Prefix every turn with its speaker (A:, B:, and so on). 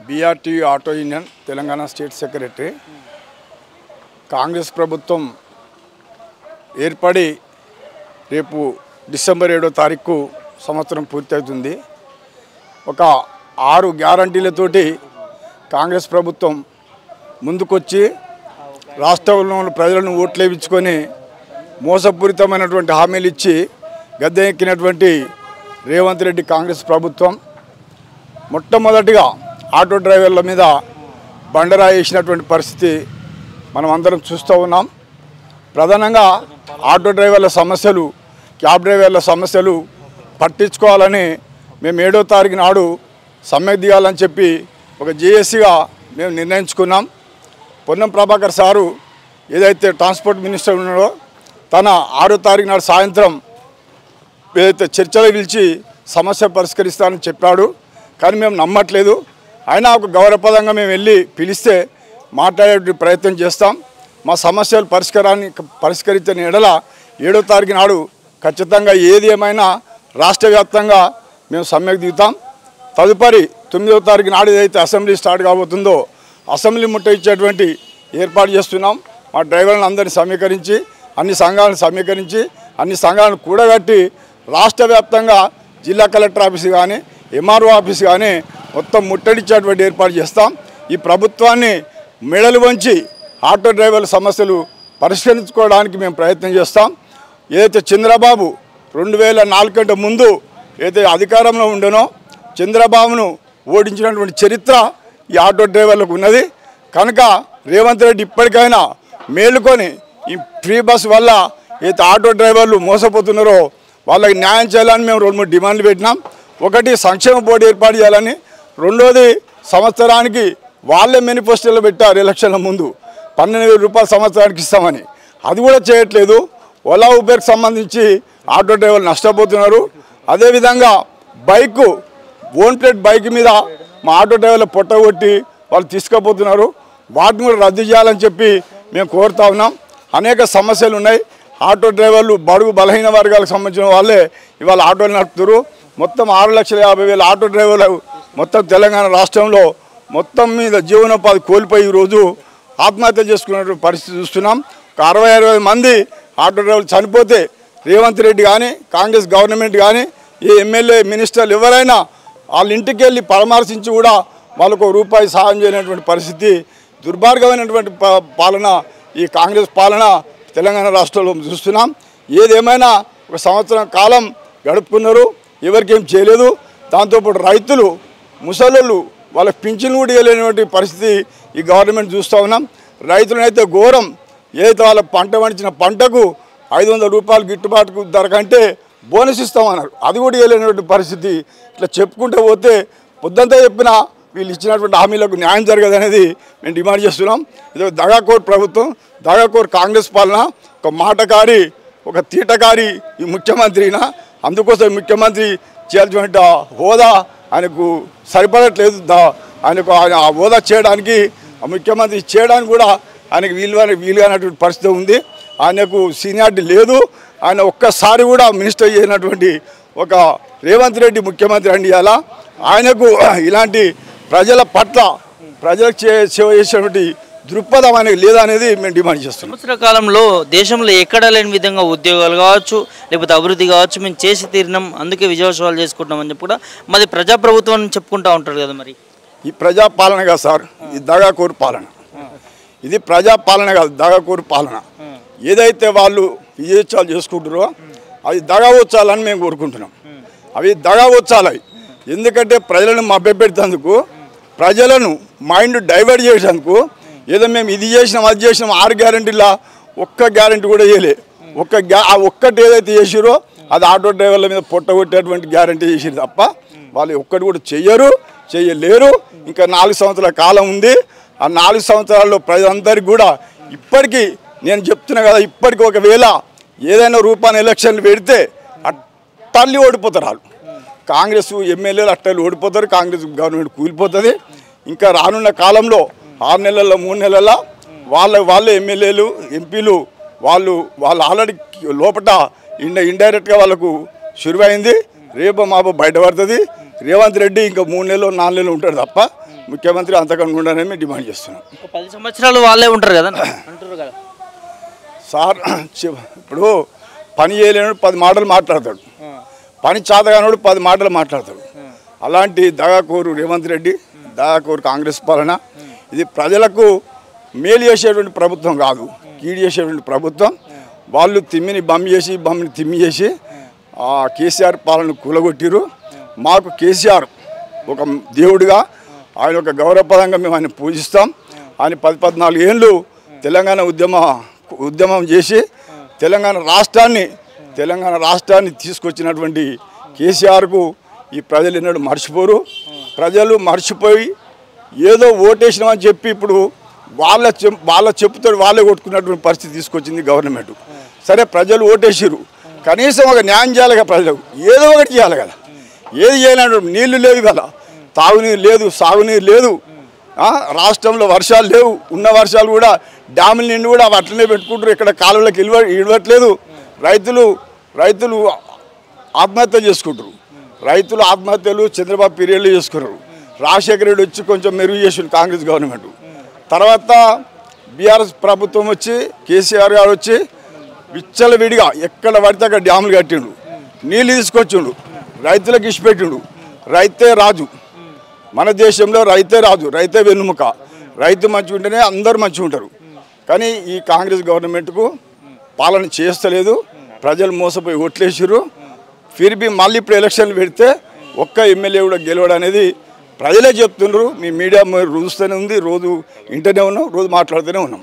A: BRT auto union Telangana state secretary. Congress ప్రభుత్వం ఏర్పడి రేపు డిసెంబర్ 7వ తారీఖు సంవత్సరం పూర్తవుతుంది. ఒక 6 గ్యారంటీలతోటి కాంగ్రెస్ ప్రభుత్వం ముందుకొచ్చి రాష్ట్రంలో ప్రజలను ఓట్లేయించుకొని మోసపూరితమైనటువంటి హామీలు ఇచ్చి గద్దెనెక్కినటువంటి రేవంత్ రెడ్డి కాంగ్రెస్ ప్రభుత్వం మొట్టమొదటిగా ఆటో డ్రైవర్ల మీద బండరాయి వేసినటువంటి పరిస్థితి మనం అందరం చూస్తూ ఉన్నాం. ప్రధానంగా ఆటో డ్రైవర్ల సమస్యలు, క్యాబ్ డ్రైవర్ల సమస్యలు పట్టించుకోవాలని మేము 7వ తారీఖు నాడు సమ్మెకు దిగాలని చెప్పి ఒక జేఏసీగా మేము నిర్ణయించుకున్నాం. పొన్నం ప్రభాకర్ సారు ఏదైతే ట్రాన్స్పోర్ట్ మినిస్టర్ ఉన్నాడో తన 6వ తారీఖు నాడు సాయంత్రం ఏదైతే చర్చలు పిలిచి సమస్య పరిష్కరిస్తానని చెప్పాడు. కానీ మేము నమ్మట్లేదు. అయినా ఒక గౌరవపదంగా మేము వెళ్ళి పిలిస్తే మాట్లాడే ప్రయత్నం చేస్తాం. మా సమస్యలు పరిష్కరించిన ఎడల 7వ తారీఖు నాడు ఖచ్చితంగా ఏది ఏమైనా రాష్ట్ర వ్యాప్తంగా మేము సమ్మెకు దిగుతాం. తదుపరి 9వ తారీఖు నాడు ఏదైతే అసెంబ్లీ స్టార్ట్ కాబోతుందో అసెంబ్లీ ముట్ట ఇచ్చేటువంటి ఏర్పాటు చేస్తున్నాం. మా డ్రైవర్లను అందరినీ సమీకరించి అన్ని సంఘాలను సమీకరించి అన్ని సంఘాలను కూడగట్టి రాష్ట్ర వ్యాప్తంగా జిల్లా కలెక్టర్ ఆఫీసు కానీ ఎంఆర్ఓ ఆఫీసు కానీ మొత్తం ముట్టడిచ్చేటువంటి ఏర్పాటు చేస్తాం. ఈ ప్రభుత్వాన్ని మెడలు వంచి ఆటో డ్రైవర్ల సమస్యలు పరిష్కరించుకోవడానికి మేము ప్రయత్నం చేస్తాం. ఏదైతే చంద్రబాబు 2004 కంటే ముందు ఏదైతే అధికారంలో ఉండనో చంద్రబాబును ఓడించినటువంటి చరిత్ర ఈ ఆటో డ్రైవర్లకు ఉన్నది. కనుక రేవంత్ రెడ్డి ఇప్పటికైనా మేలుకొని ఈ ఫ్రీ బస్ వల్ల ఏదైతే ఆటో డ్రైవర్లు మోసపోతున్నారో వాళ్ళకి న్యాయం చేయాలని మేము 2-3 డిమాండ్లు పెట్టినాం. ఒకటి, సంక్షేమ బోర్డు ఏర్పాటు చేయాలని. రెండోది, సంవత్సరానికి వాళ్ళే మేనిఫెస్టోలో పెట్టారు ఎలక్షన్ల ముందు 12,000 రూపాయలు సంవత్సరానికి ఇస్తామని. అది కూడా చేయట్లేదు. ఓలా ఊబర్కి సంబంధించి ఆటో డ్రైవర్లు నష్టపోతున్నారు. అదేవిధంగా ఓన్ ప్లేట్ బైక్ మీద మా ఆటో డ్రైవర్లు పొట్టగొట్టి వాళ్ళు తీసుకుపోతున్నారు. వాటిని కూడా రద్దు చేయాలని చెప్పి మేము కోరుతా ఉన్నాం. అనేక సమస్యలు ఉన్నాయి. ఆటో డ్రైవర్లు బడుగు బలహీన వర్గాలకు సంబంధించిన వాళ్ళే ఇవాళ ఆటోలు నడుపుతారు. మొత్తం 6,50,000 ఆటో డ్రైవర్లు మొత్తం తెలంగాణ రాష్ట్రంలో మొత్తం మీద జీవనోపాధి కోల్పోయి ఈరోజు ఆత్మహత్య చేసుకున్నటువంటి పరిస్థితి చూస్తున్నాం. ఒక 60-60 మంది ఆటో డ్రైవర్లు చనిపోతే రేవంత్ రెడ్డి కానీ కాంగ్రెస్ గవర్నమెంట్ కానీ ఏ ఎమ్మెల్యే మినిస్టర్లు ఎవరైనా వాళ్ళ ఇంటికి వెళ్ళి పరామర్శించి కూడా వాళ్ళకు రూపాయి సహాయం చేయనటువంటి పరిస్థితి, దుర్మార్గమైనటువంటి పాలన ఈ కాంగ్రెస్ పాలన తెలంగాణ రాష్ట్రంలో చూస్తున్నాం. ఏదేమైనా ఒక సంవత్సరం కాలం గడుపుకున్నారు, ఎవరికేం చేయలేదు. దాంతోపాటు రైతులు, ముసలోళ్ళు వాళ్ళకి పింఛన్లు కూడా ఇవ్వలేనటువంటి పరిస్థితి ఈ గవర్నమెంట్ చూస్తూ ఉన్నాం. రైతులనైతే ఘోరం. ఏదైతే వాళ్ళ పంట పండించిన పంటకు 500 రూపాయలు గిట్టుబాటు ధర కంటే బోనస్ ఇస్తామన్నారు, అది కూడా ఇవ్వలేనటువంటి పరిస్థితి. ఇట్లా చెప్పుకుంటూ పోతే పొద్దంతా చెప్పినా వీళ్ళు ఇచ్చినటువంటి హామీలకు న్యాయం జరగదనేది మేము డిమాండ్ చేస్తున్నాం. ఇది దగాకోర్ ప్రభుత్వం, దగాకోర్ కాంగ్రెస్ పాలన, ఒక మాటకారి, ఒక తీటకారి ఈ ముఖ్యమంత్రినా. అందుకోసం ముఖ్యమంత్రి చేయాల్సిన హోదా ఆయనకు సరిపడట్లేదు. ఆయనకు ఆ హోదా చేయడానికి, ఆ ముఖ్యమంత్రి చేయడానికి కూడా ఆయనకు వీలుగానటువంటి పరిస్థితి ఉంది. ఆయనకు సీనియారిటీ లేదు. ఆయన ఒక్కసారి కూడా మినిస్టర్ చేయనటువంటి ఒక రేవంత్ రెడ్డి ముఖ్యమంత్రి అండి. అలా ఆయనకు ఇలాంటి ప్రజల పట్ల ప్రజలకు సేవ చేసేటువంటి దృక్పథం అనేది లేదనేది మేము డిమాండ్ చేస్తున్నాం.
B: సంవత్సర కాలంలో దేశంలో ఎక్కడ లేని విధంగా ఉద్యోగాలు కావచ్చు, లేకపోతే అభివృద్ధి కావచ్చు మేము చేసి తీరినాం, అందుకే విజయోత్సవాలు చేసుకుంటాం అని చెప్పి కూడా మాది ప్రజాప్రభుత్వం చెప్పుకుంటూ ఉంటారు కదా. మరి
A: ఈ ప్రజాపాలన కాదు సార్, ఇది దగాకోరు పాలన. ఇది ప్రజాపాలన కాదు, దగాకోరు పాలన. ఏదైతే వాళ్ళు విజయోత్సవాలు చేసుకుంటారో అవి దగావోత్సవాలని మేము కోరుకుంటున్నాం. అవి దగావోత్సవాలు. ఎందుకంటే ప్రజలను మభ్యపెట్టేందుకు, ప్రజలను మైండ్ డైవర్ట్ చేసేందుకు ఏదో మేము ఇది చేసినాం అది చేసినాం 6 గ్యారెంటీలా ఒక్క గ్యారెంటీ కూడా చేయలే. ఒక్కటి ఏదైతే చేసిరో అది ఆటో డ్రైవర్ల మీద పొట్టగొట్టేటువంటి గ్యారెంటీ చేసిరు తప్ప వాళ్ళు ఒక్కటి కూడా చేయలేరు. ఇంకా 4 సంవత్సరాల కాలం ఉంది. ఆ 4 సంవత్సరాల్లో ప్రజలందరికీ కూడా ఇప్పటికీ నేను చెప్తున్నా కదా, ఇప్పటికీ ఒకవేళ ఏదైనా రూపాయల ఎలక్షన్లు పెడితే అట్టల్లి ఓడిపోతారు వాళ్ళు. కాంగ్రెస్ ఎమ్మెల్యేలు అట్టల్లి ఓడిపోతారు, కాంగ్రెస్ గవర్నమెంట్ కూలిపోతుంది. ఇంకా రానున్న కాలంలో 6 నెలల్లో 3 నెలల్లో వాళ్ళే ఎమ్మెల్యేలు ఎంపీలు వాళ్ళు ఆల్రెడీ లోపల ఇండైరెక్ట్గా వాళ్ళకు శురువైంది. రేపు మాపు బయటపడుతుంది. రేవంత్ రెడ్డి ఇంకా 3 నెలలు 4 నెలలు ఉంటాడు తప్ప ముఖ్యమంత్రి అంతకన్నా ఉండాలని మేము డిమాండ్ చేస్తున్నాం.
B: 10 సంవత్సరాలు వాళ్ళే ఉంటారు కదా అంటారు కదా
A: సార్. ఇప్పుడు పని చేయలేను 10 మాటలు మాట్లాడతాడు, పని చేతగానోడు 10 మాటలు మాట్లాడతాడు. అలాంటి దగాకోరు రేవంత్ రెడ్డి, దగాకోరు కాంగ్రెస్ పాలన. ఇది ప్రజలకు మేలు చేసేటువంటి ప్రభుత్వం కాదు, కీడు చేసేటువంటి ప్రభుత్వం. వాళ్ళు తిమ్మిని బమ్మిని తిమ్మి చేసి కేసీఆర్ పాలన కూలగొట్టిరు. మాకు కేసీఆర్ ఒక దేవుడిగా, ఆయన ఒక గౌరవపదంగా మేము ఆయన పూజిస్తాం. ఆయన 14 ఏళ్ళు తెలంగాణ ఉద్యమం చేసి తెలంగాణ రాష్ట్రాన్ని తీసుకొచ్చినటువంటి కేసీఆర్కు ఈ ప్రజలు ఎన్నడూ మర్చిపోరు. ప్రజలు మర్చిపోయి ఏదో ఓటేసినామని చెప్పి ఇప్పుడు వాళ్ళ చెప్పుతో వాళ్ళే కొట్టుకున్నటువంటి పరిస్థితి తీసుకొచ్చింది గవర్నమెంట్. సరే ప్రజలు ఓటేసిరు, కనీసం ఒక న్యాయం చేయాలి కదా ప్రజలకు, ఏదో ఒకటి చేయాలి కదా. ఏది చేయలేడు, నీళ్లు లేవు కదా, తాగునీరు లేదు, సాగునీరు లేదు. రాష్ట్రంలో వర్షాలు లేవు, ఉన్న వర్షాలు కూడా డ్యాముల నిండి కూడా అట్లనే పెట్టుకుంటారు, ఇక్కడ కాలువలకు ఇవ్వట్లేదు. రైతులు ఆత్మహత్యలు చేసుకుంటారు. రైతులు ఆత్మహత్యలు చంద్రబాబు పీరియడ్లో చేసుకున్నారు. రాజశేఖర రెడ్డి వచ్చి కొంచెం మెరుగు చేసిండు కాంగ్రెస్ గవర్నమెంట్. తర్వాత బీఆర్ఎస్ ప్రభుత్వం వచ్చి కేసీఆర్ గారు వచ్చి విచ్చలవిడిగా ఎక్కడ పడితే అక్కడ డ్యాములు కట్టిండు, నీళ్ళు తీసుకొచ్చిండు, రైతులకు ఇచ్చిపెట్టిండు. రైతే రాజు, మన దేశంలో రైతే రాజు, రైతే వెన్నుముక. రైతు మంచిగా ఉంటేనే అందరూ మంచిగా ఉంటారు. కానీ ఈ కాంగ్రెస్ గవర్నమెంట్కు పాలన చేస్తలేదు. ప్రజలు మోసపోయి ఓట్లేసారు. ఫిర్బీ మళ్ళీ ఇప్పుడు ఎలక్షన్లు పెడితే ఒక్క ఎమ్మెల్యే కూడా గెలవడం అనేది ప్రజలే చెప్తున్నారు. మీ మీడియా చూస్తూనే ఉంది, రోజు ఇంటనే ఉన్నాం, రోజు మాట్లాడుతూనే ఉన్నాం.